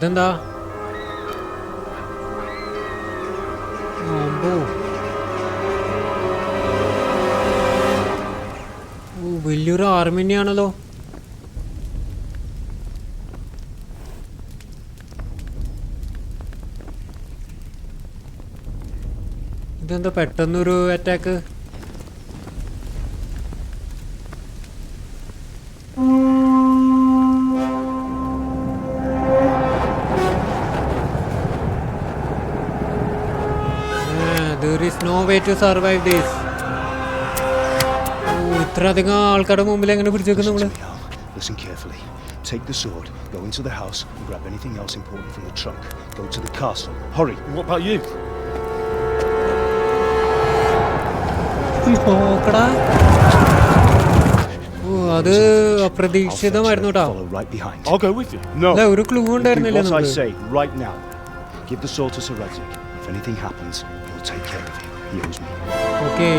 അതെന്താ? വലിയൊരു ആർമി തന്നെയാണല്ലോ. ഇതെന്താ പെട്ടെന്നൊരു attack? There is no way to survive this. ഇത്രയധികം ആൾക്കാരുടെ മുമ്പിൽ എങ്ങനെ പിടിച്ചേക്കും നമ്മള്? Listen carefully. Take the sword, go into the house and grab anything else important from the trunk. Go to the castle. Hurry. What about you? നോക്കടാ. അത് അപ്രതീക്ഷിതമായിരുന്നു കേട്ടോ. I'll go with you. No. ഒരു clue ഉണ്ടായിരുന്നില്ല What I നമുക്ക്. say right now. Give the sword to Sir Isaac. If anything happens, he'll take care of you. He owes me. Okay.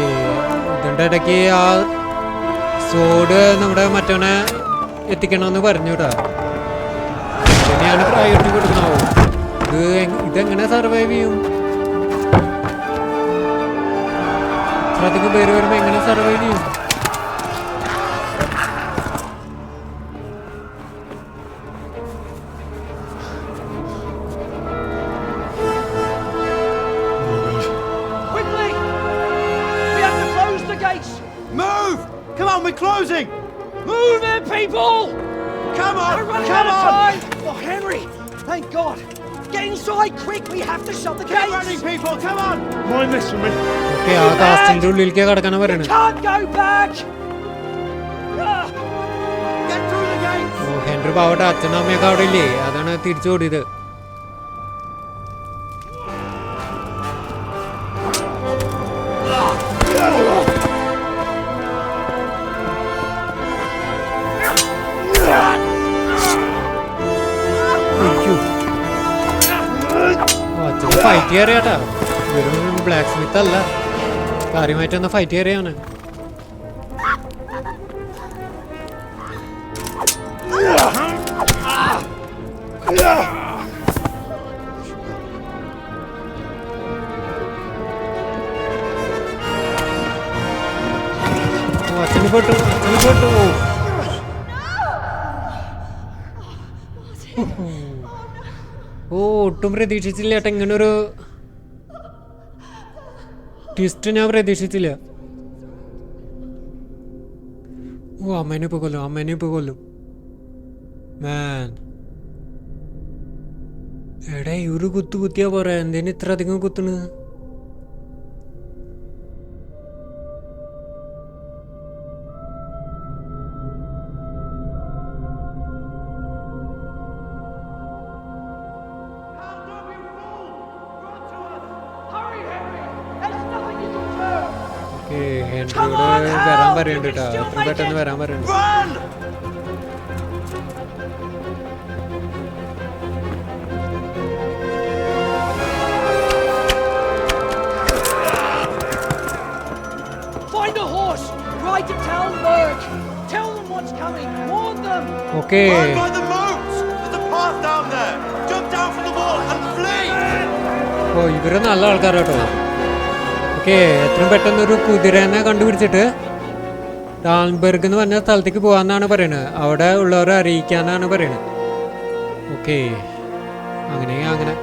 ഇതിന്റെ ഇടയ്ക്ക് ആ സോഡ് നമ്മുടെ മറ്റവനെ എത്തിക്കണമെന്ന് പറഞ്ഞു കേട്ടോ. ഇങ്ങനെയാണ് പ്രയോറിറ്റി കൊടുക്കണാവോ? ഇതെങ്ങനെ സർവൈവ് ചെയ്യും? അധികം പേര് വരുമ്പോ എങ്ങനെ സർവൈവ് ചെയ്യും? Closing! Move it, people! Come on! Come on! Oh, Henry! Thank God! Get inside, quick! We have to shut the gates! Get running, people! Come on! Mind this for me. Okay, ആ കാസ്റ്റിന്റെ ഉള്ളിലേക്ക് കടക്കാനാ പറയുന്നത്. Can't go back! Get through the gates! ഓ, Henry പാവട്ടെ അച്ഛനും അമ്മയൊക്കെ അവിടെ ഇല്ലേ? അതാണ് തിരിച്ചോടിയത്. ഫൈറ്റ് ചെയ്യാറിയാട്ടാ. വെറും ബ്ലാക്ക് സ്മിത്ത് അല്ല, കാര്യമായിട്ടൊന്ന് ഫൈറ്റ് ചെയ്യാറിയാണ്. അച്ഛന് പെട്ടു, അച്ഛന് പെട്ടു. ഒട്ടും പ്രതീക്ഷിച്ചില്ല ഏട്ടാ, ഇങ്ങനൊരു ട്വിസ്റ്റ് ഞാൻ പ്രതീക്ഷിച്ചില്ല. അമ്മേനെ ഇപ്പൊ കൊല്ലും, അമ്മേനെ ഇപ്പൊ കൊല്ലും. മാൻ എടാ, ഒരു കുത്തിയാ പോരാ, എന്തിനു ഇത്ര അധികം കുത്തണ്? വരാൻ പറയുന്നുണ്ട് കേട്ടോ, എത്ര പെട്ടെന്ന് വരാൻ പറയുന്നുണ്ട്. Okay. ഓ, ഇവര് നല്ല ആൾക്കാരാട്ടോ. ഓക്കെ, എത്രയും പെട്ടെന്നൊരു കുതിരനെ കണ്ടുപിടിച്ചിട്ട് ടാൽബർഗ് എന്ന് പറഞ്ഞ സ്ഥലത്തേക്ക് പോകാന്നാണ് പറയുന്നത്. അവിടെ ഉള്ളവരെ അറിയിക്കാന്നാണ് പറയുന്നത്. ഓക്കെ, അങ്ങനെ അങ്ങനെ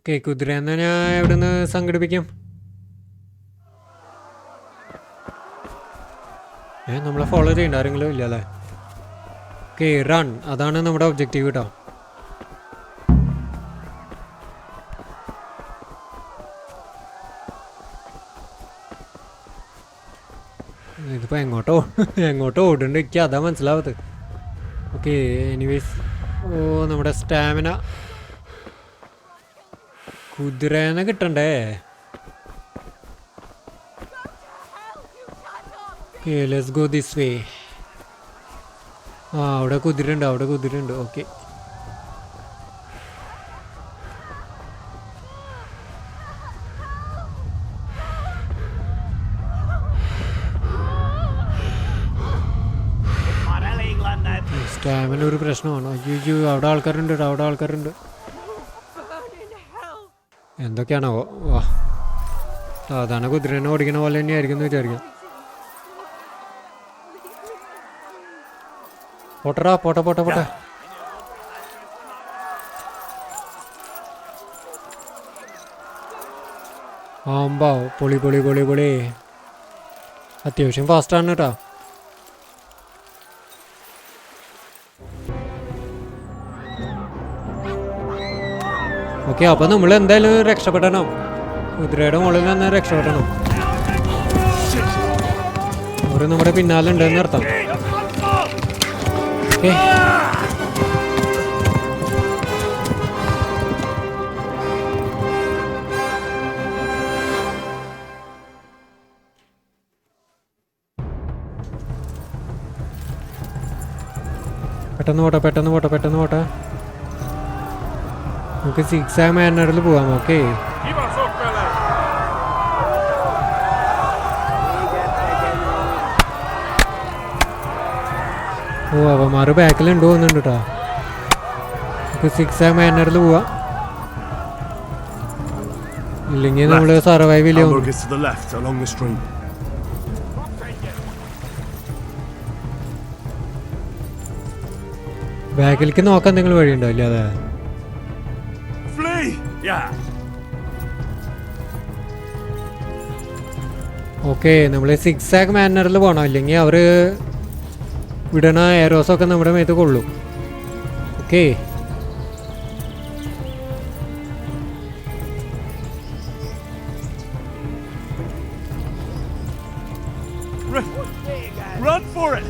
ഓക്കെ, കുതിരനെ ഞാൻ എവിടെ നിന്ന് സംഘടിപ്പിക്കാം? നമ്മളെ ഫോളോ ചെയ്യണ്ട ആരെങ്കിലും ഇല്ല അല്ലേ? ഓക്കെ, റൺ, അതാണ് നമ്മുടെ ഒബ്ജക്റ്റീവ് കേട്ടോ. ഇതിപ്പോ എങ്ങോട്ടോ ഓടുന്നുണ്ട്, എനിക്ക് അതാ മനസ്സിലാവത്ത്. ഓക്കെ, എനിവേസ്, നമ്മുടെ സ്റ്റാമിന കുതിരേനെ കിട്ടണ്ടേ? Okay, let's go this way. അവിടെ കുതിരയുണ്ട്. ഓക്കെ, സ്റ്റാമിന ഒരു പ്രശ്നമാണ്. അയ്യോ അവിടെ ആൾക്കാരുണ്ട്, അവിടെ ആൾക്കാരുണ്ട്. എന്തൊക്കെയാണോ? വാ, സാധാരണ കുതിരനെ ഓടിക്കണ പോലെ തന്നെയായിരിക്കും എന്ന് വിചാരിക്കാം. പോട്ടറാ, പോട്ടെ പോട്ടെ പോട്ടെ. ആമ്പാ, പൊളി പൊളി പൊളി പൊളി. അത്യാവശ്യം ഫാസ്റ്റാണ് കേട്ടോ. ഓക്കെ, അപ്പോൾ നമ്മൾ എന്തായാലും രക്ഷപ്പെടണം. കുതിരയുടെ മുകളിൽ നിന്ന് രക്ഷപ്പെടണം. അവർ നമ്മുടെ പിന്നാലെ ഉണ്ടെന്ന് അർത്ഥം. ഓക്കെ, പെട്ടെന്ന് പോട്ടെ പെട്ടെന്ന് പോട്ടെ പെട്ടെന്ന് പോട്ടെ. നമുക്ക് 6 മാനറിൽ പോവാം. ഓക്കെ, ഓ അവന്മാർ ബാക്കിലുണ്ട് പോകുന്നുണ്ട് കേട്ടോ. നമുക്ക് 6 മാനറിൽ പോവാം, ഇല്ലെങ്കിൽ നമ്മൾ സർവൈവ് ചെയ്യും. Hamburg is to the left along the stream. ബാക്കിലേക്ക് നോക്കാൻ നിങ്ങൾ വഴിയുണ്ടോ? ഇല്ല, അതെ. Flee! Yeah. ഓക്കെ, നമ്മൾ 6 മാനറിൽ പോകണം, ഇല്ലെങ്കിൽ അവർ വിടണ എയറോസൊക്കെ നമ്മുടെ മേത്ത് കൊള്ളും. Okay, Run for it!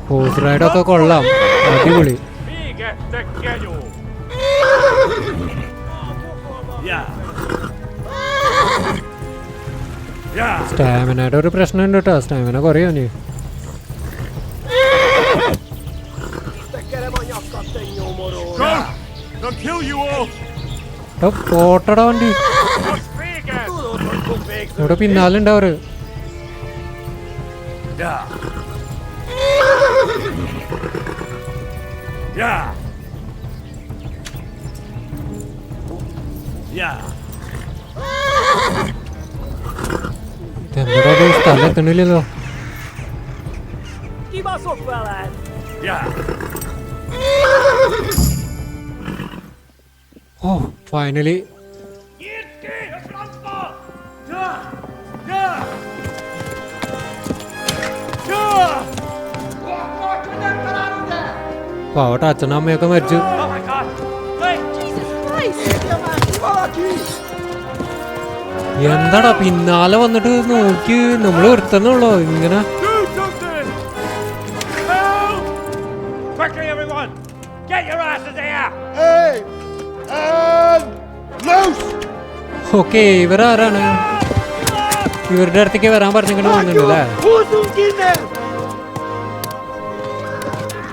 Horse റൈഡൊക്കെ കൊള്ളാം, അടിപൊളി. സ്റ്റാമിനയുടെ ഒരു പ്രശ്നമുണ്ട് കേട്ടോ. സ്റ്റാമിന കുറയോ? They'll kill you all! പോട്ടട വണ്ടി, ഇവിടെ പിന്നാലുണ്ടവര്. Yeah. Yeah. Yeah. എന്താ സ്ഥലം എത്തണില്ലല്ലോ. Yeah. ഓ, ഫൈനലി. പാവട്ടെ, അച്ഛനും അമ്മയൊക്കെ മരിച്ചു. എന്താടാ പിന്നാലെ വന്നിട്ട് നോക്കി നമ്മൾ ഒരുത്തന്നുള്ളോ ഇങ്ങനെ? ഓക്കെ, ഇവരാരാണ്? ഇവരുടെ അടുത്തേക്ക് വരാൻ പറഞ്ഞിങ്ങനെ വന്നിട്ടുണ്ടല്ലേ?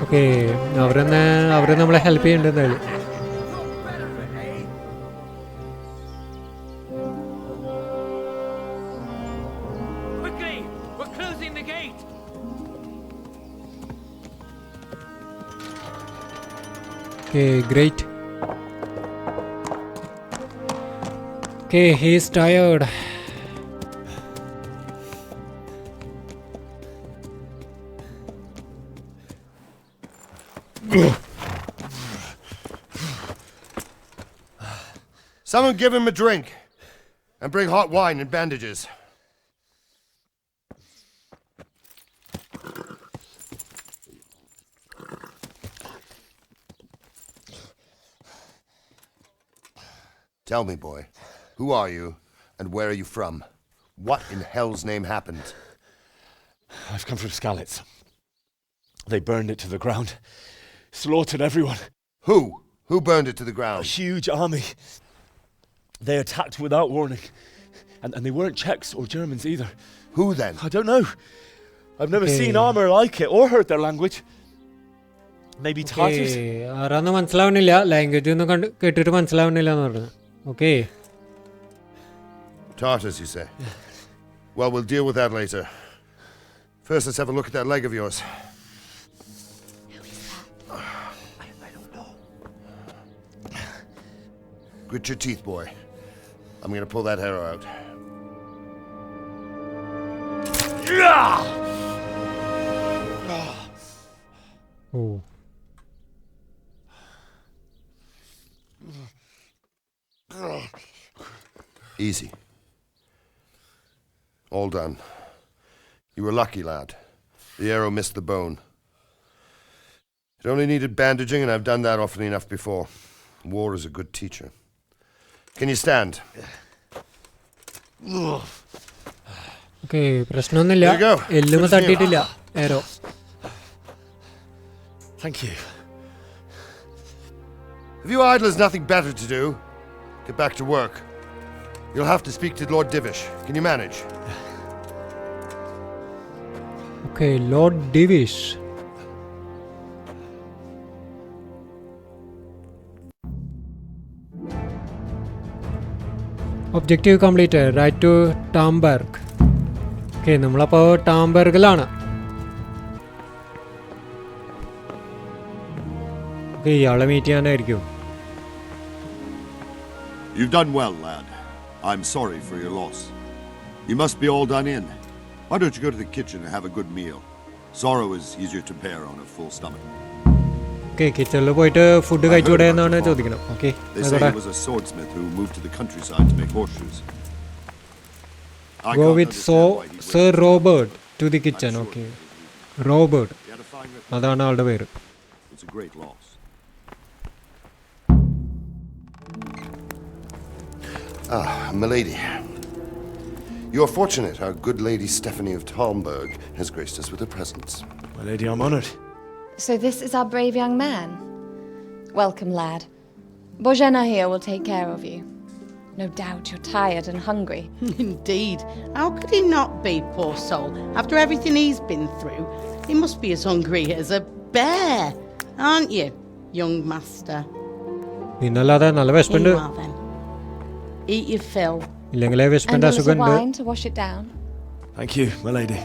ഓക്കെ, അവര് നമ്മളെ help ചെയ്യണ്ടെന്നാണ്. Okay, great. Okay, he's tired. Someone give him a drink and bring hot wine and bandages. Tell me, boy, who are you and where are you from? What in hell's name happened? I've come from Skalitz. They burned it to the ground. Slaughtered everyone. Who? Who burned it to the A ground? huge army. They attacked without warning. And they weren't Czechs or Germans either. Who then? I don't know. I've never Okay. seen armor like it or heard their language. Maybe Tartus? ആരാന്ന് മനസ്സിലാവണില്ല, language ഒന്നും കേട്ടിട്ട് മനസ്സിലാവണില്ല എന്ന് പറഞ്ഞു. Okay. Tartus, you say? Well, we'll deal with that later. First, let's have a look at that leg of yours. I don't know. Grit your teeth, boy. I'm going to pull that arrow out. Oh. Easy. All done. You were lucky, lad. The arrow missed the bone. It only needed bandaging, and I've done that often enough before. War is a good teacher. Can you stand? Okay, പ്രശ്നമൊന്നുമില്ല. There you go. എല്ലുമ തട്ടിയിട്ടില്ല arrow. Thank you. If you idlers nothing better to do, get back to work. You'll have to speak to Lord Divish. Can you manage? Okay, Lord Divish. Objective completed. Right to Tamberg. Okay, നമ്മളപ്പോൾ ടാംബർഗിലാണ്. Okay, ഇയാളെ meet ചെയ്യാനായിരിക്കും. You've done well, lad. I'm sorry for your loss. You must be all done in. Why don't you go to the kitchen and have a good meal? Sorrow is easier to bear on a full stomach. Okay, കിച്ചണിൽ പോയിട്ട് food കഴിച്ചുകൂടെ എന്നാണ് ചോദിക്കണം. Okay, They say he was a swordsmith who moved to the countryside to make horseshoes. I Go can't with understand why he went. Sir Robert to the kitchen. I'm sure okay, Robert He had a fine reputation. അതാണ് ആളുടെ പേര്. It's a great loss. Milady. You are fortunate our good lady Stephanie of Talmberg has graced us with her presence. My lady, I'm honoured. So this is our brave young man. Welcome, lad. Bohemia here will take care of you. No doubt you're tired and hungry. Indeed. How could he not be, poor soul? After everything he's been through, he must be as hungry as a bear, aren't you, young master? പിന്നല്ലാതെ നല്ല വിശപ്പുണ്ട്. Here you are, then. Eat your fill. ഇല്ലെങ്കിലേ And വിശപ്പിന്റെ a little അസുഖമുണ്ട്. wine to wash it down. Thank you, my lady.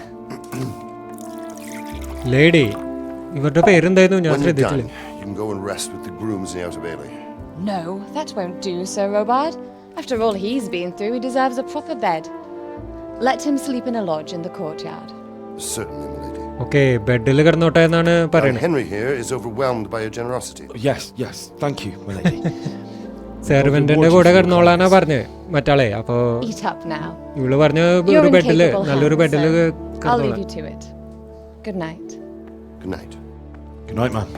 Lady, ഇവരുടെ പേരെന്തായിരുന്നു? ഞാൻ When you're done, ശ്രദ്ധിച്ചില്ല. you can go and rest with the grooms in the outer bailey. No, that won't do, Sir Robard. After all he's been through, he deserves a proper bed. Let him sleep in a lodge in the courtyard. Certainly, milady. Okay, ബെഡിൽ കിടന്നോട്ടെ എന്നാണ് പറയുന്നത്. Henry here is overwhelmed by your generosity. Yes, thank you, my lady. സെർവന്റിന്റെ കൂടെ കിടന്നോളാനാ പറഞ്ഞത് മറ്റാളെ. അപ്പൊ Eat up now. ഇവള് പറഞ്ഞ You're ഒരു in ബെഡില്, capable നല്ലൊരു hands, ബെഡില് sir. I'll leave കിടന്നോളാം. you to it. Good night. Good night. Good night, man.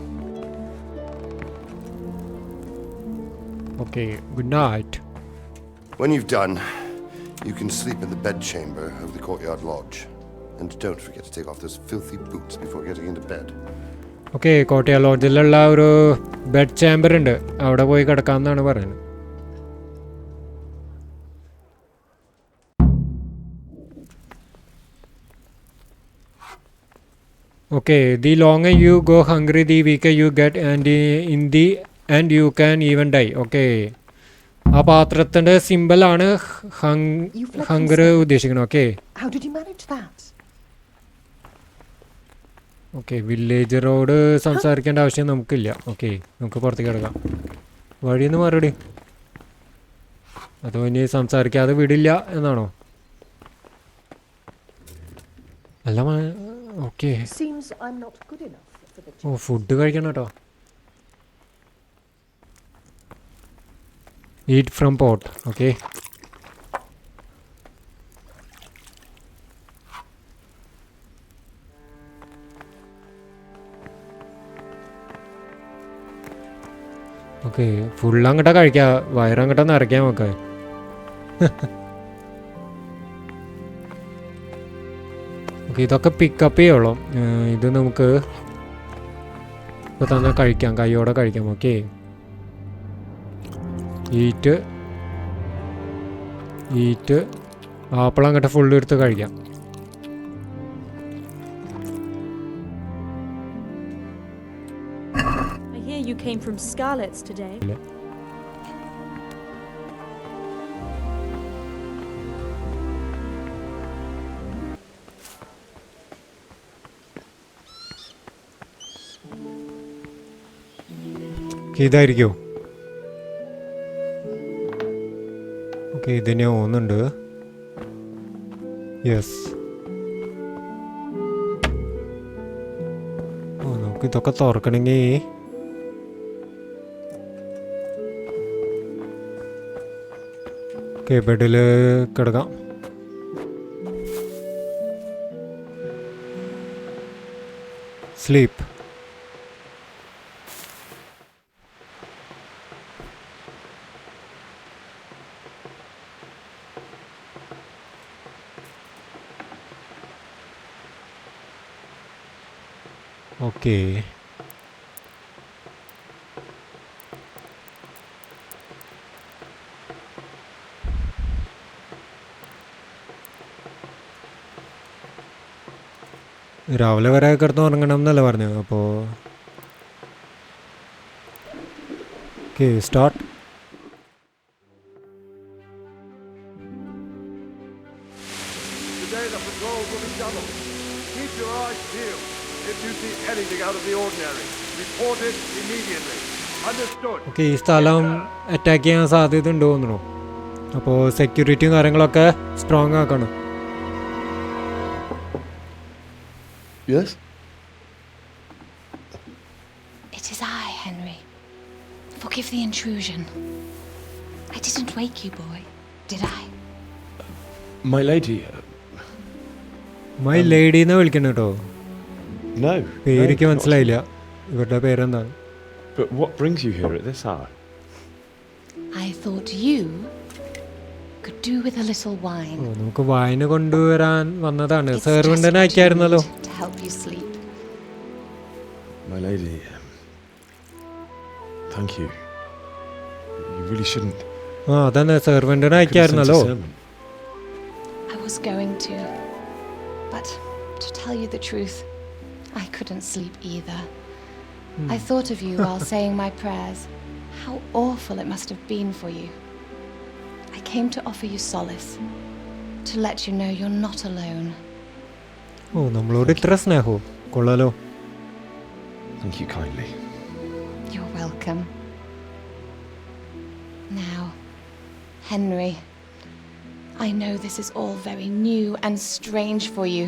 Okay, good night. When you've done, you can sleep in the bedchamber of the courtyard lodge. And don't forget to take off those filthy boots before getting into bed. Okay, കോട്ടയ ലോഡ്ജിലുള്ള ഒരു bed chamber ഉണ്ട്, അവിടെ പോയി കിടക്കാമെന്നാണ് പറയുന്നത്. Okay, the longer you go hungry the weaker you get and you can even die. Okay, ആ പാത്രത്തിൻ്റെ സിമ്പിളാണ് ഹംഗർ ഉദ്ദേശിക്കുന്നത്. Okay, How did you manage that? Okay, വില്ലേജറോട് സംസാരിക്കേണ്ട ആവശ്യം നമുക്കില്ല. ഓക്കെ, നമുക്ക് പുറത്തേക്ക് കിടക്കാം. വഴിയെന്ന് മറുപടി അതോ ഇനി സംസാരിക്കാതെ വിടില്ല എന്നാണോ? അല്ല, okay. Seems I'm not good enough for the ഓ, ഫുഡ് കഴിക്കണം കേട്ടോ. Eat from pot. Okay, okay, ഫുള്ളങ്ങോട്ടാ കഴിക്കാം, വയറങ്ങോട്ടാ നിറയ്ക്കാം നമുക്ക്. ഓക്കെ, ഇതൊക്കെ പിക്കപ്പ് ചെയ്യുള്ളൂ. ഇത് നമുക്ക് ഇപ്പോൾ തന്നെ കഴിക്കാം, കൈയോടെ കഴിക്കാം. ഓക്കെ, ഈറ്റ് ആപ്പിൾ അങ്ങോട്ട് ഫുള്ള് എടുത്ത് കഴിക്കാം. hear you came from Scarlet's today. ഇതായിരിക്കോ? ഓക്കെ, ഇതിനെ ഓന്നുണ്ട്. യെസ്. ഓ, നമുക്ക് ഇതൊക്കെ തുറക്കണമെങ്കിൽ ഓക്കെ ബെഡിൽ കിടക്കാം. സ്ലീപ്പ്. ഓക്കെ, രാവിലെ വരെ കിടന്ന് ഉറങ്ങണം എന്നല്ലേ പറഞ്ഞു. അപ്പോൾ okay, start. Today the patrol will be doubled. Keep your eyes peeled. If you see anything out of the ordinary, report it immediately. Understood? Okay, ഈ സ്ഥലം അറ്റാക്ക് ചെയ്യാൻ സാധ്യത ഉണ്ടോ തോന്നുന്നു. അപ്പോൾ സെക്യൂരിറ്റിയും കാര്യങ്ങളൊക്കെ സ്ട്രോങ് ആക്കണം. Yes? It is I, Henry. Forgive the intrusion. I didn't wake you, boy, did I? My lady. My lady എന്നാ വിളിക്കണം കേട്ടോ. No. പേരിക്ക് മനസ്സിലായില്ല. ഇവരുടെ പേരെന്താണ്? But what brings you here at this hour? I thought you could do with a little wine. ഓ, നമുക്ക് wine കൊണ്ടുവരാൻ വന്നതാണ്. It's സെർവന്റിനെ just what you അയക്കായിരുന്നല്ലോ. need to help you sleep. My lady. Thank you. You really shouldn't. ആ, അതന്നെ സെർവന്റിനെ Could have sent a അയക്കായിരുന്നല്ലോ. servant. I was going to. But to tell you the truth, I couldn't sleep either. I thought of you while saying my prayers. How awful it must have been for you. I came to offer you solace. To let you know you're not alone. ഓ, നമ്മളോട് ഇത്ര സ്നേഹോ? കൊള്ളാലോ. Thank you kindly. You're welcome. Now, Henry, I know this is all very new and strange for you.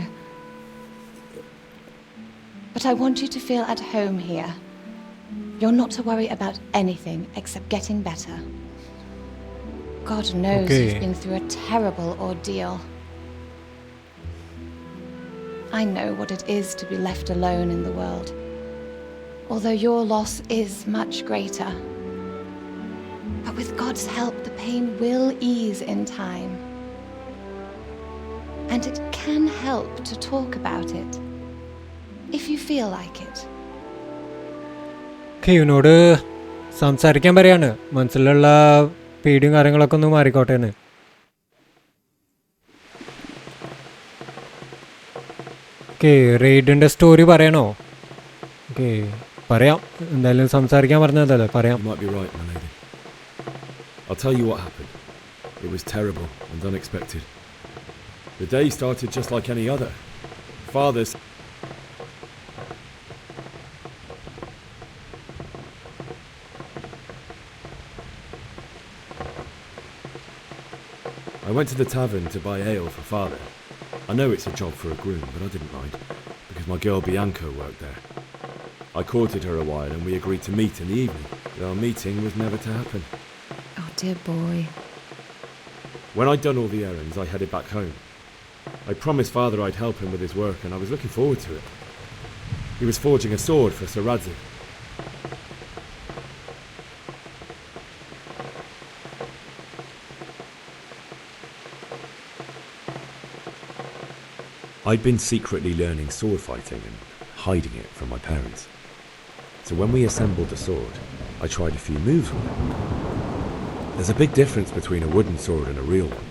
But I want you to feel at home here. You're not to worry about anything except getting better. God knows you've been through a terrible ordeal. I know what it is to be left alone in the world, although your loss is much greater. But with God's help, the pain will ease in time. And it can help to talk about it, if you feel like it. ഇവനോട് സംസാരിക്കാൻ പറയാണ്. മനസ്സിലുള്ള പേടിയും കാര്യങ്ങളൊക്കെ ഒന്ന് മാറിക്കോട്ടെ എന്ന്. Okay, റെയ്ഡിൻ്റെ story പറയണോ? Okay, പറയാം. എന്തായാലും സംസാരിക്കാൻ പറഞ്ഞതല്ലേ, പറയാം. You might be right, my lady. I'll tell you what happened. It was terrible and unexpected. The day started just like any other. Father's... I went to the tavern to buy ale for Father. I know it's a job for a groom, but I didn't mind, because my girl Bianca worked there. I courted her a while and we agreed to meet in the evening, but our meeting was never to happen. Oh, dear boy. When I'd done all the errands, I headed back home. I promised Father I'd help him with his work, and I was looking forward to it. He was forging a sword for Sir Radzi. I'd been secretly learning sword fighting and hiding it from my parents. So when we assembled the sword, I tried a few moves with it. There's a big difference between a wooden sword and a real one.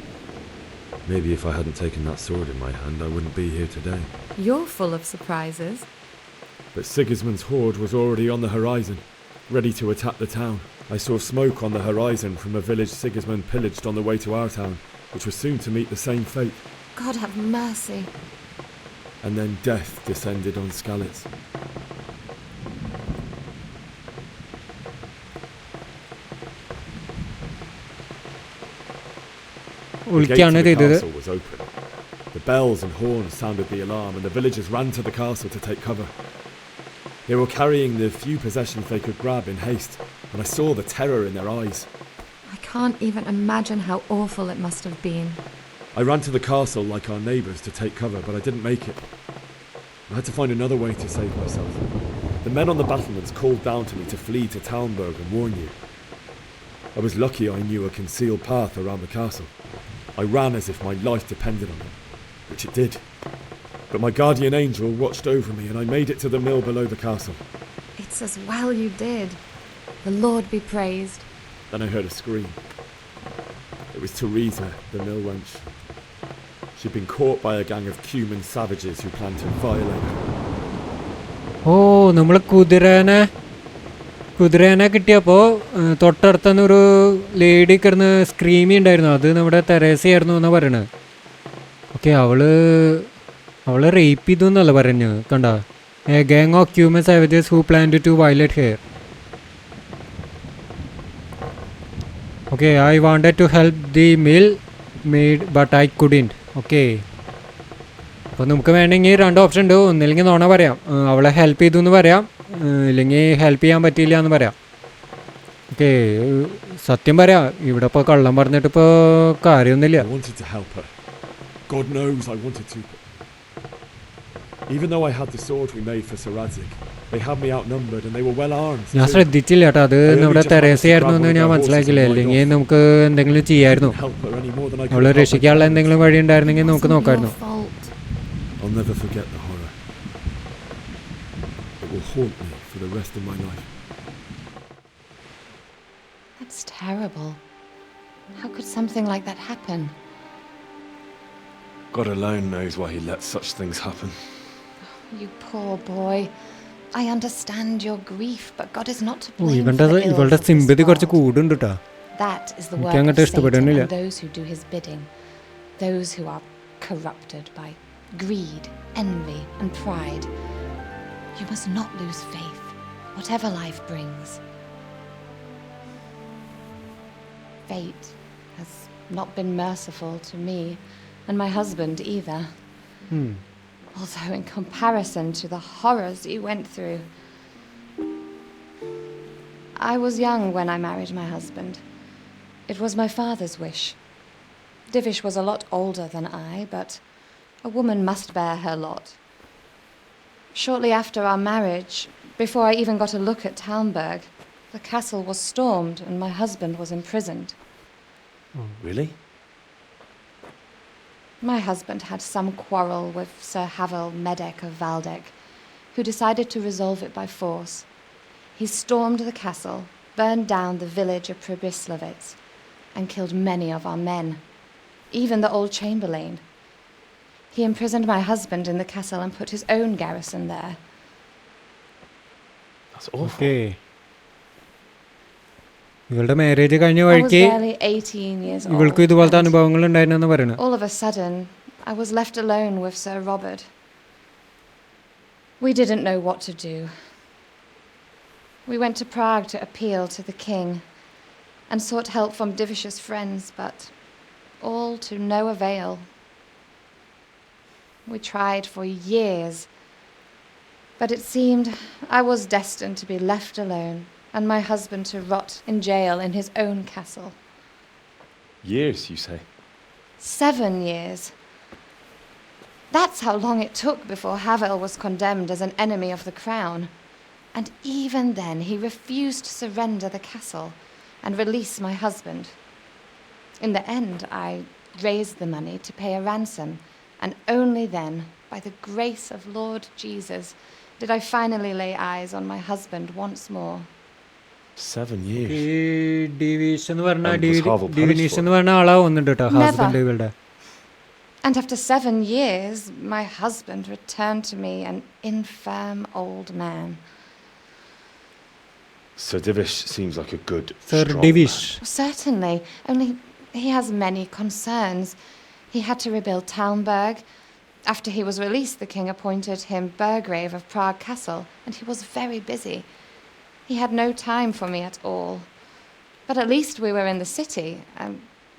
Maybe if I hadn't taken that sword in my hand, I wouldn't be here today. You're full of surprises. But Sigismund's horde was already on the horizon. ready to attack the town. I saw smoke on the horizon from a village Sigismund pillaged on the way to our town, which was soon to meet the same fate. God have mercy. And then death descended on Skalitz. The gate to the castle was open. The bells and horns sounded the alarm, and the villagers ran to the castle to take cover. They were carrying the few possessions they could grab in haste, and I saw the terror in their eyes. I can't even imagine how awful it must have been. I ran to the castle like our neighbours to take cover, but I didn't make it. I had to find another way to save myself. The men on the battlements called down to me to flee to Talmberg and warn you. I was lucky I knew a concealed path around the castle. I ran as if my life depended on it, which it did. But my guardian angel watched over me and I made it to the mill below the castle. It's as well you did. The Lord be praised. Then I heard a scream. It was Teresa, the mill wench. She'd been caught by a gang of Cuman savages who planned to violate her. Oh, നമ്മൾ കുതിരേനെ കിട്ടിയപ്പോൾ തൊട്ടടുത്തുനിന്ന് ഒരു lady കിടന്ന് സ്ക്രീമി ഉണ്ടായിരുന്നു. അത് നമ്മുടെ തെരേസയായിരുന്നു എന്നാണ് പറയണത്. Okay, അവള് റേപ്പ് ചെയ്തു എന്നല്ല പറഞ്ഞു. കണ്ട, a gang of Cuman savages who planned to violate her. Okay, I wanted to help the mill maid but I couldn't. Okay, അപ്പോൾ നമുക്ക് വേണമെങ്കിൽ രണ്ട് ഓപ്ഷൻ ഉണ്ട്. ഒന്നില്ലെങ്കിൽ നോണ പറയാം, അവളെ ഹെൽപ്പ് ചെയ്തു എന്ന് പറയാം, ഇല്ലെങ്കിൽ ഹെൽപ്പ് ചെയ്യാൻ പറ്റിയില്ല എന്ന് പറയാം. ഓക്കെ, സത്യം പറയാം, ഇവിടെ ഇപ്പോൾ കള്ളം പറഞ്ഞിട്ട് ഇപ്പോൾ കാര്യമൊന്നുമില്ല. God knows I wanted to. Even though I had the sword we made for Sir Radzig, they had me outnumbered and they were well armed. ഞാൻ ശ്രദ്ധിച്ചില്ല കേട്ടോ, അത് നമ്മുടെ തെരേസയായിരുന്നു എന്ന് ഞാൻ മനസ്സിലാക്കില്ല. അല്ലെങ്കിൽ നമുക്ക് എന്തെങ്കിലും ചെയ്യായിരുന്നു. അവളെ രക്ഷിക്കാനുള്ള എന്തെങ്കിലും വഴി ഉണ്ടായിരുന്നെങ്കിൽ നമുക്ക് നോക്കായിരുന്നു. I'll never forget the horror. It will haunt me for the rest of my life. That's terrible. How could something like that happen? God alone knows why he lets such things happen. You poor boy. I understand your grief, but God is not to blame for the ill of this world. That is the work of Satan and those who do his bidding. Those who are corrupted by greed, envy, and pride. You must not lose faith, whatever life brings. Fate has not been merciful to me, and my husband either. Although in comparison to the horrors you went through. I was young when I married my husband. It was my father's wish. Divish was a lot older than I, but a woman must bear her lot. Shortly after our marriage, before I even got a look at Talmberg, the castle was stormed and my husband was imprisoned. Oh, really? My husband had some quarrel with Sir Havel Medek of Valdek, who decided to resolve it by force. He stormed the castle, burned down the village of Pribyslavitz, and killed many of our men, even the old chamberlain. He imprisoned my husband in the castle and put his own garrison there. That's awful. Okay. ഇവളുടെ marriage കഴിഞ്ഞ I was വഴിക്ക് barely 18 years old. ഇവൾക്കും ഇതുപോലത്തെ അനുഭവങ്ങൾ ഉണ്ടായിരുന്നെന്ന് പറയുന്നു. All of a sudden, I was left alone with Sir Robert. We didn't know what to do. We went to Prague to appeal to the king and sought help from Divish's friends, but all to no avail. We tried for years, but it seemed I was destined to be left alone and my husband to rot in jail in his own castle. Years, you say? 7 years. That's how long it took before Havel was condemned as an enemy of the crown. And even then he refused to surrender the castle and release my husband. In the end, I raised the money to pay a ransom, and only then, by the grace of Lord Jesus, did I finally lay eyes on my husband once more. 7 years. ഈ division എന്ന് പറഞ്ഞ ആളാ വന്നിട്ട് കേട്ടോ, husband ഇവളുടെ. And after 7 years, my husband returned to me an infirm old man. Sir Divish seems like a good, Sir strong Divish. man. Certainly, only he has many concerns. He had to rebuild Talmberg. After he was released, the king appointed him Burgrave of Prague Castle, and he was very busy. He had no time for me at all. But at least we were in the city, and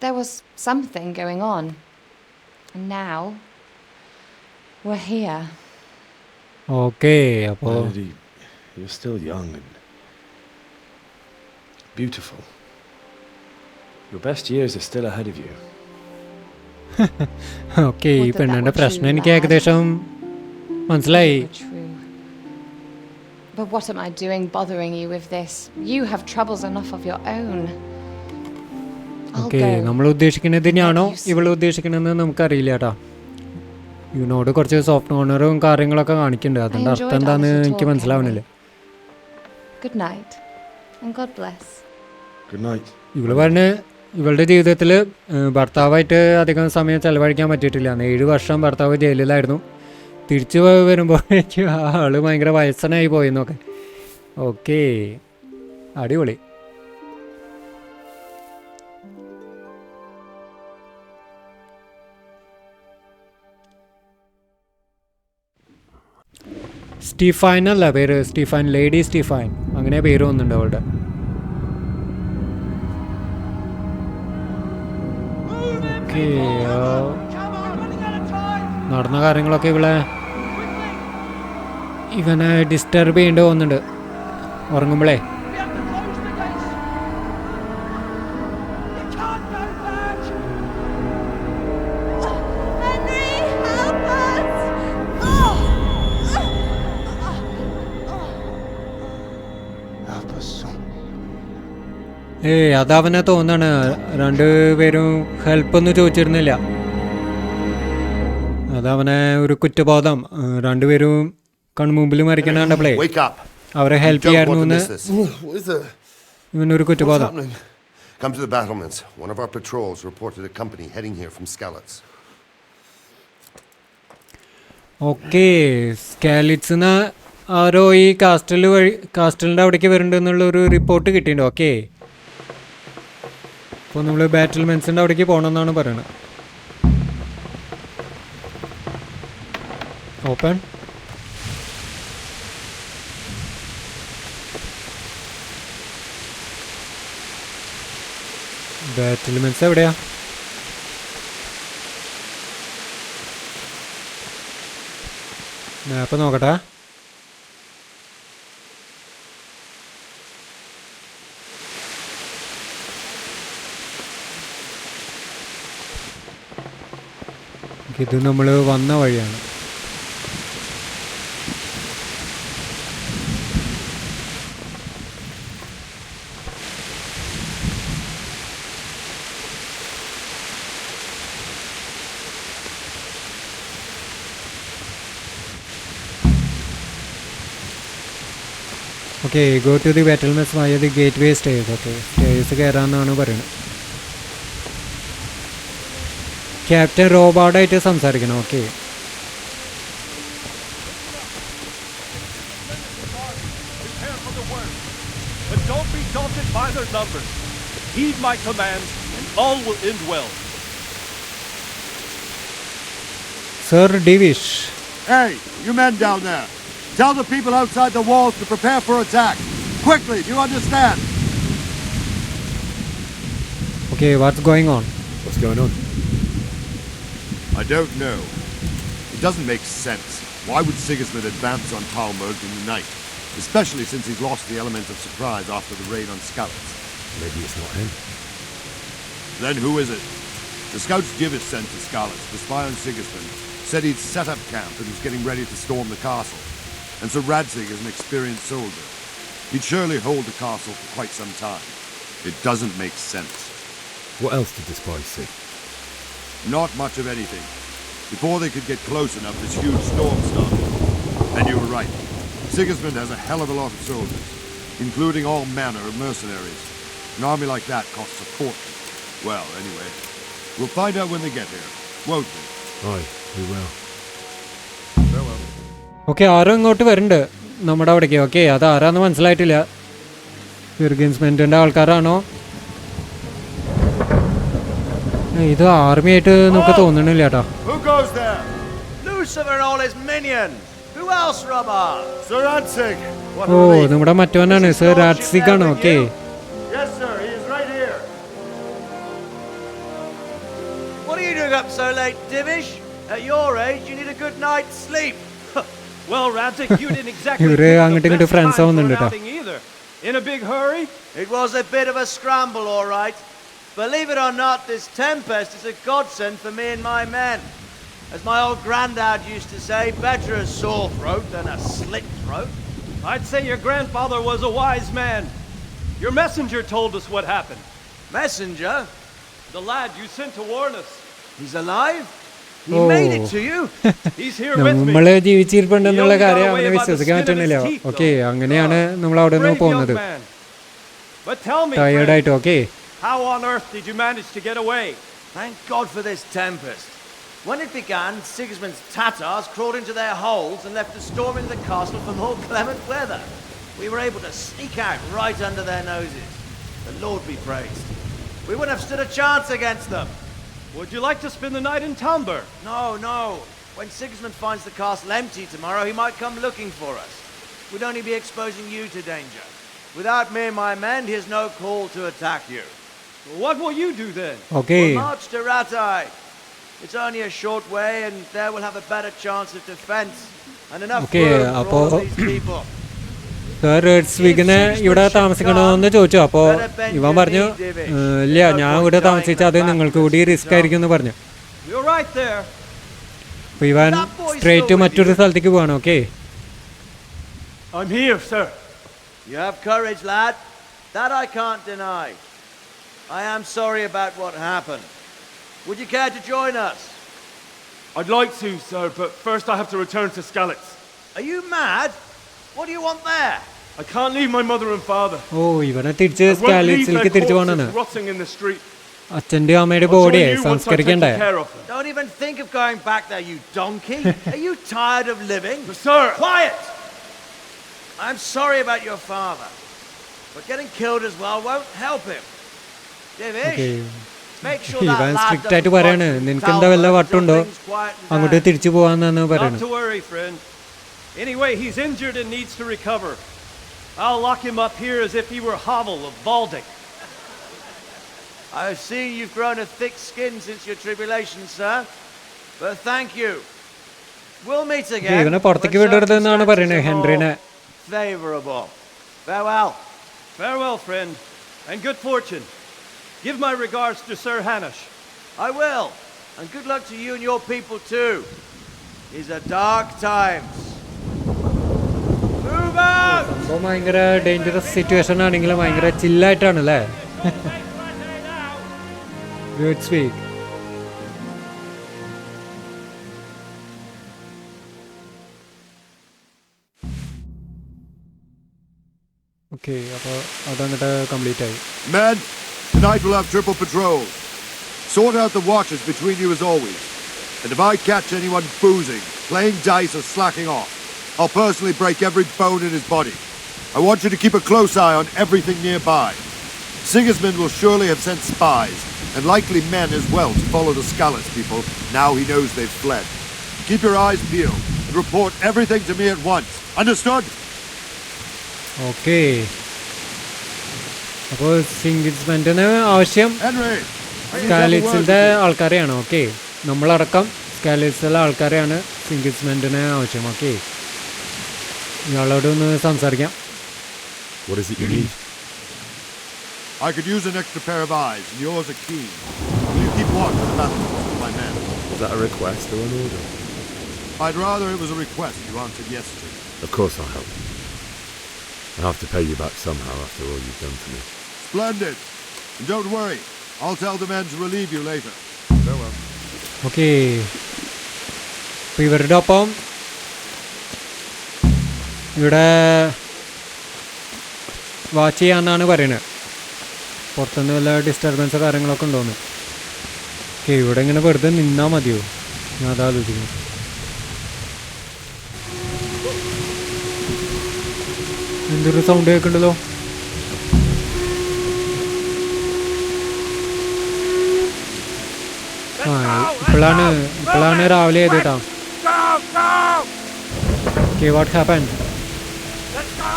there was something going on. And now, we're here. Okay, അപ്പോൾ Melody, you're still young and beautiful. Your best years are still ahead of you. Okay ഈ Would that പെണ്ണിൻ്റെ were പ്രശ്നം true, എനിക്ക് lad. ഏകദേശം മനസ്സിലായി. They were true. But what am I doing bothering you with this? You have troubles enough of your own. I'll okay go. നമ്മൾ ഉദ്ദേശിക്കുന്നത് തന്നെയാണോ ഇവൾ ഉദ്ദേശിക്കണമെന്ന് നമുക്കറിയില്ല കേട്ടോ. ഇവനോട് കുറച്ച് സോഫ്റ്റ് ഓണറും കാര്യങ്ങളൊക്കെ കാണിക്കുന്നുണ്ട്. അതിൻ്റെ അർത്ഥം എന്താണെന്ന് എനിക്ക് മനസ്സിലാവണില്ല. Good night, and God bless. Good night. ഇവള് പറഞ്ഞ് ഇവളുടെ ജീവിതത്തിൽ ഭർത്താവായിട്ട് അധികം സമയം ചെലവഴിക്കാൻ പറ്റിയിട്ടില്ല. 7 വർഷം ഭർത്താവ് ജയിലിലായിരുന്നു. തിരിച്ചു വരുമ്പോഴേക്കും ആള് ഭയങ്കര വയസ്സനായി പോയെന്നൊക്കെ. ഓക്കെ, അടിപൊളി. സ്റ്റീഫൈൻ അല്ല പേര്, സ്റ്റീഫൈൻ, ലേഡി സ്റ്റീഫൈൻ അങ്ങനെ പേര് വന്നിട്ടുണ്ട് അവളുടെ. ഓക്കെ, നടന്ന കാര്യങ്ങളൊക്കെ ഇവനെ ഡിസ്റ്റർബ് ചെയ്യേണ്ടി പോകുന്നുണ്ട് ഉറങ്ങുമ്പോഴേ. അതവനെ തോന്നാണ്. രണ്ടുപേരും ഹെൽപ്പൊന്നും ചോദിച്ചിരുന്നില്ല. അതവനെ ഒരു കുറ്റബോധം, രണ്ടുപേരും കൺമുമ്പിൽ മരിക്കണ കണ്ടപ്പോഴേ അവരെ ഹെൽപ്പ് ചെയ്യായിരുന്നു എന്ന് ഇവനൊരു കുറ്റബോധം. Come to the battlements. One of our patrols reported a company heading here from Skalitz. Okay, സ്കാലിറ്റ്സിന് ആരോ ഈ കാസ്റ്റലിൻ്റെ അവിടേക്ക് വരുന്നുണ്ട് എന്നുള്ളൊരു റിപ്പോർട്ട് കിട്ടിയിട്ടുണ്ട്. ഓക്കെ, അപ്പോൾ നമ്മൾ ബാറ്റിൽമെൻസിൻ്റെ അവിടേക്ക് പോകണമെന്നാണ് പറയുന്നത്. ഓപ്പൺ. ബാറ്റിൽമെൻസ് എവിടെയാ? മാപ്പ് നോക്കട്ടെ. ഇത് നമ്മൾ വന്ന വഴിയാണ്. Okay, go to the battlements via the gateway stairs. Okay, stairs കയറാമെന്നാണ് പറയുന്നത്. ക്യാപ്റ്റൻ റോബോട്ടായിട്ട് സംസാരിക്കണം. Okay, But don't be daunted by their numbers. Heed my commands, and all will end well. Sir Divish. Hey, you men down there. Tell the people outside the walls to prepare for attack. Quickly, do you understand? Okay, what's going on? What's going on? I don't know. It doesn't make sense. Why would Sigismund advance on Talmberg in the night? Especially since he's lost the element of surprise after the raid on Skalitz. Maybe it's not him. Then who is it? The scouts Divish sent to Skalitz to spy on Sigismund said he'd set up camp and was getting ready to storm the castle. And Sir Radzig is an experienced soldier. He'd surely hold the castle for quite some time. It doesn't make sense. What else did the spies see? Not much of anything. Before they could get close enough, this huge storm started. And you were right. Sigismund has a hell of a lot of soldiers, including all manner of mercenaries. An army like that costs a fortune. Well, anyway, we'll find out when they get here, won't we? Aye, we will. Okay, ആരോ ഇങ്ങോട്ട് വരുന്നുണ്ട് നമ്മുടെ അവിടേക്ക്. Okay, അത് ആരാന്ന് മനസ്സിലായിട്ടില്ല. സിർഗിൻസ്മെൻറ്റിൻ്റെ ആൾക്കാരാണോ? ഇത് army ആയിട്ട് നമുക്ക് തോന്നണില്ല കേട്ടോ. Who goes there? Lucifer and all his minions. Who else, Rubber? Sir Ansig. What oh, a relief. നമ്മുടെ മറ്റവനാണ് സർ രാറ്റ്സിക് ആണ്. Okay, Yes, sir. He is right here. What are you doing up so late, Divish? At your age, you need a good night's sleep. Well, Radzik, you didn't exactly ഇവര് pick അങ്ങോട്ടും the ഇങ്ങോട്ടും best friends time for ആവുന്നുണ്ട് an കേട്ടോ. outing either. In a big hurry? It was a bit of a scramble, all right. Believe it or not, this tempest is a godsend for me and my men. As my old granddad used to say, better a sore throat than a slit throat. I'd say your grandfather was a wise man. Your messenger told us what happened. Messenger? The lad you sent to warn us. He's alive? He Oh. made it to you? He's here with me. നമ്മള് ജീവിച്ചിരിപ്പുണ്ടെന്നുള്ള കാര്യം അവനെ വിശ്വസിക്കാൻ പറ്റുന്നില്ല. Okay, അങ്ങനെയാണ് നമ്മൾ അവിടെ നിന്ന് Brave പോകുന്നത്. young man. But tell me, ടയേർഡായിട്ട്. friend, okay, how on earth did you manage to get away? Thank God for this tempest. When it began, Sigismund's Tatars crawled into their holes and left a storm into the castle for more clement weather. We were able to sneak out right under their noses. The Lord be praised. We wouldn't have stood a chance against them. Would you like to spend the night in Tamber? No, no. When Sigismund finds the castle empty tomorrow, he might come looking for us. We'd only be exposing you to danger. Without me and my men, he has no call to attack you. What will you do then? Okay. We'll march to Ratai. It's only a short way, and there we'll have a better chance of defense and enough Okay, food for apo- all these people. Sir റെഡ്സ്വിഗിനെ ഇവിടെ താമസിക്കണമെന്ന് ചോദിച്ചു. അപ്പോൾ ഇവൻ പറഞ്ഞു ഇല്ല, ഞാൻ ഇവിടെ താമസിച്ചാൽ അത് നിങ്ങൾക്ക് കൂടി റിസ്ക് ആയിരിക്കും എന്ന് പറഞ്ഞു. You're right there. അപ്പോൾ ഇവൻ സ്ട്രേറ്റ് മറ്റൊരു സ്ഥലത്തേക്ക് പോവാണ്. Okay, I'm here, sir. You have courage, lad. That I can't deny. I am sorry about what happened. Would you care to join us? I'd like to, sir, but first I have to return to Skalitz. Are you mad? What do you want there? I can't leave my mother and father. ഓ, ഇവനെ തിരിച്ച് I won't leave സ്കാലിറ്റ്സിലേക്ക് their തിരിച്ചു പോകണമെന്ന്. corpses rotting in the street. അച്ഛൻ്റെ അമ്മയുടെ I'll join ബോഡിയെ you once I've taken സംസ്കരിക്കണ്ടേ? care of them. Don't even think of going back there, you donkey. Are you tired of living? Sir! Quiet! I'm sorry about your father, but getting killed as well won't help him. Divish, Okay. make sure that ഇവൻ lad strict ആയിട്ട് doesn't പറയാണ്, watch you നിനക്ക് എന്താ വല്ല tell വട്ടുണ്ടോ things quieten അങ്ങോട്ട് down. തിരിച്ചു പോകാന്നാണ് Not പറയണത്. to worry, friend. Anyway, he's injured and needs to recover. I'll lock him up here as if he were Havel of Baldic. I see you've grown a thick skin since your tribulation, sir. But thank you. We'll meet again. ഇവനെ പുറത്തേക്ക് when വിടരുതെന്നാണ് circumstances പറയുന്നത് are ഹെൻറിനെ. more favorable. Farewell. Farewell, friend, and good fortune. Give my regards to Sir Hanish. I will. And good luck to you and your people too. These are dark times. Move out! സംഭവം ഭയങ്കര dangerous situation ആണെങ്കിലും ഭയങ്കര ചില്ലായിട്ടാണ് അല്ലേ? Good speak. Okay, അപ്പോൾ അതങ്ങോട്ട് complete ആയി. Men, tonight we'll have triple patrols. Sort out the watches between you as always. And if I catch anyone boozing, playing dice or slacking off, I'll personally break every bone in his body. I want you to keep a close eye on everything nearby. Sigismund will surely have sent spies, and likely men as well, to follow the Skalitz people now he knows they've fled. Keep your eyes peeled and report everything to me at once. Understood? Okay, അപ്പോൾ സിംഗിൾസ്മെൻറ്റിന് ആവശ്യം Henry! സ്കാലിറ്റ്സിൻ്റെ ആൾക്കാരെയാണ്. Okay, നമ്മളടക്കം സ്കാലിറ്റ്സിലെ ആൾക്കാരെയാണ് സിംഗിൾസ്മെൻറ്റിന് ആവശ്യം. Okay, ഇയാളോട് ഒന്ന് സംസാരിക്കാം. What is it you need? I could use an extra pair of eyes, and yours are keen. Will you keep watch of the battlefields with my men? Is that a request or an order? I'd rather it was a request you answered yes to. Of course I'll help. I'll have to pay you back somehow after all you've done for me. Splendid! And don't worry, I'll tell the men to relieve you later. Farewell. Okay, അപ്പോൾ ഇവരുടെ ഒപ്പം ഇവിടെ watch ചെയ്യാമെന്നാണ് പറയുന്നത്. പുറത്തുനിന്ന് വല്ല ഡിസ്റ്റർബൻസോ കാര്യങ്ങളൊക്കെ ഉണ്ടോയെന്ന്. ഓക്കെ, ഇവിടെ ഇങ്ങനെ വെറുതെ നിന്നാൽ മതിയോ? ഞാൻ അതാ ആലോചിക്കുന്നു. എന്തൊരു സൗണ്ട് കേൾക്കുന്നുണ്ടല്ലോ. ഇപ്പോഴാണ് രാവിലെ ചെയ്തിട്ടാ. Okay, what happened? Let's go!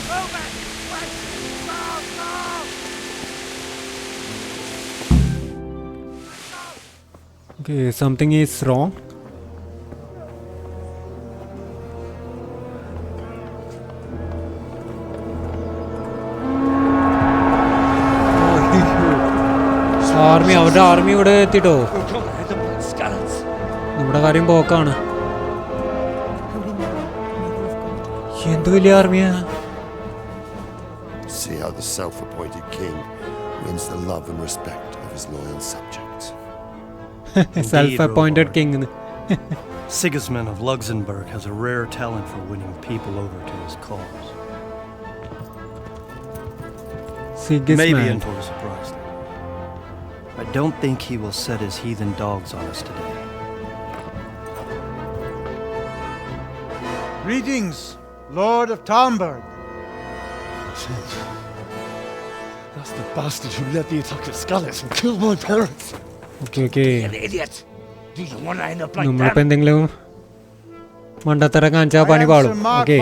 Move it! Quick! Go! Okay, something is wrong. അവരുടെ ആർമി ഇവിടെ എത്തിട്ടോ. നമ്മുടെ കാര്യം പോക്കാണ്. എന്ത് വലിയ ആർമിയാ. See how the self-appointed king wins the love and respect of his loyal subjects. Self-appointed king. Sigismund of Luxembourg has a rare talent for winning people over to his cause. Sigismund. Maybe Vento is surprised. I don't think he will set his heathen dogs on us today. Greetings, Lord of Talmberg. That's the bastard who led the attack at Scarlets and killed my parents. Okay. You idiot! Do you want to end up like നമ്മളിപ്പോ that? എന്തെങ്കിലും മണ്ടത്തരം കാണിച്ചാൽ പണി പാളും. Okay,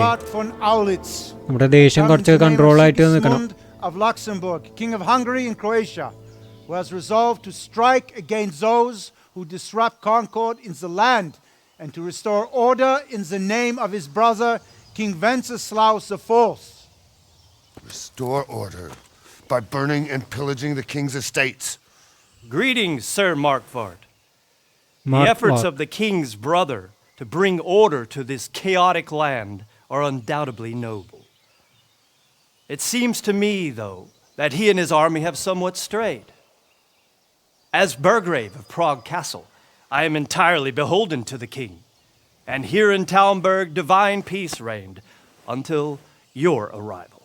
നമ്മുടെ ദേഷ്യം കുറച്ച് control ആയിട്ട് നിൽക്കണം. Of Luxembourg, King of Hungary and Croatia, who has resolved to strike against those who disrupt concord in the land and to restore order in the name of his brother, King Wenceslaus IV. Restore order by burning and pillaging the king's estates. Greetings, Sir Markvard. The efforts of the king's brother to bring order to this chaotic land are undoubtedly noble. It seems to me, though, that he and his army have somewhat strayed. As Burgrave of Prague Castle, I am entirely beholden to the king, and here in Talmberg divine peace reigned until your arrival.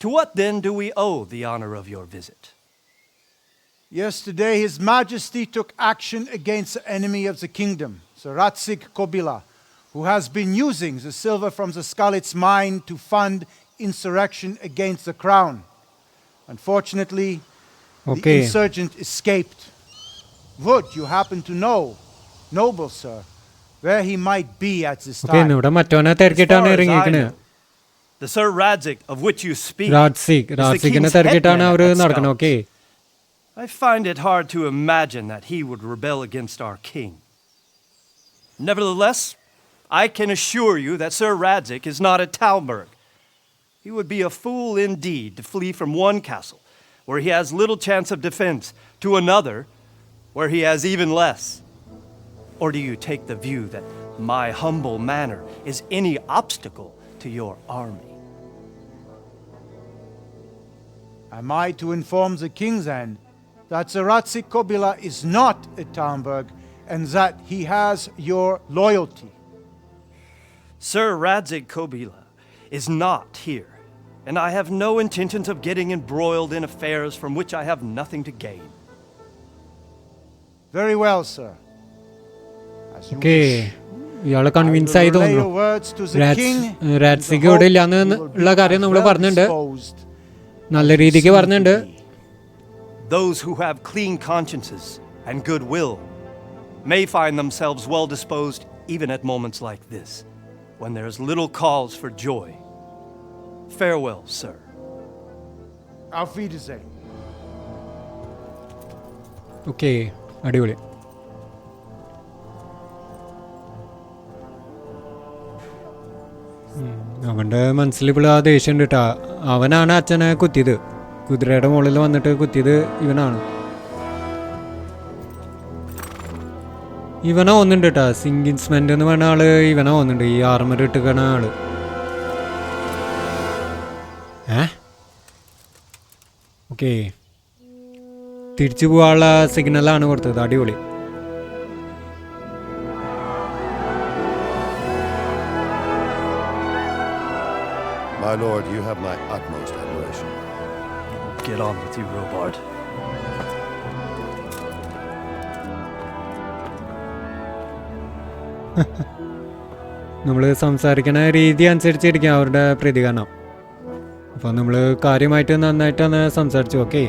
To what then do we owe the honor of your visit? Yesterday, His Majesty took action against the enemy of the kingdom, Sir Ratsig Kobila, who has been using the silver from the Skalitz mine to fund insurrection against the crown. Unfortunately, the insurgent escaped. Would you happen to know, noble sir, where he might be at this time? The Sir Radzik of which you speak I find it hard to imagine that he would rebel against our king. Nevertheless, I can assure you that Sir Radzik is not at Talmberg. He would be a fool indeed to flee from one castle where he has little chance of defense to another where he has even less. Or do you take the view that my humble manner is any obstacle to your army? Am I to inform the king's end that Sir Ratsig Kobila is not at Talmberg and that he has your loyalty? Sir Radzik Kobila is not here, and I have no intentions of getting embroiled in affairs from which I have nothing to gain. Very well, sir. Okay. ഇയാളെ convince ആയി തോന്നുന്നു. റാറ്റ്സിക്ക് ഇവിടെ ഇല്ലാന്ന് ഉള്ള കാര്യം നമ്മൾ പറഞ്ഞിട്ടുണ്ട്, നല്ല രീതിക്ക് പറഞ്ഞിട്ടുണ്ട്. Those who have clean consciences and goodwill may find themselves well disposed even at moments like this, when there is little cause for joy. Farewell, sir. Auf Wiedersehen. Okay, അടിപൊളി. അവൻ്റെ മനസ്സിൽ ഇപ്പോൾ ആ ദേഷ്യം ഉണ്ട് കേട്ടാ. അവനാണ് അച്ഛനെ കുത്തിയത്, കുതിരയുടെ മുകളിൽ വന്നിട്ട് കുത്തിയത് ഇവനാണ്. ഇവനെ ഒന്നുണ്ട് കേട്ടാ, സിംഗിസ്മെന്റ് എന്ന് പറഞ്ഞ ആള് ഇവനെ ഒന്നുണ്ട്, ഈ ആർമർ ഇട്ടുകണ ആള്. ഓക്കെ, തിരിച്ചു പോകാനുള്ള സിഗ്നലാണ് കൊടുത്തത്. അടിപൊളി. My lord, you have my utmost admiration. Get on with you, Robard. നമ്മൾ സംസാരിക്കുന്ന രീതി അനുസരിച്ചിരിക്കും അവരുടെ പ്രതികരണം. അപ്പം നമ്മൾ കാര്യമായിട്ട് നന്നായിട്ടാണ് സംസാരിച്ചു. ഓക്കെ.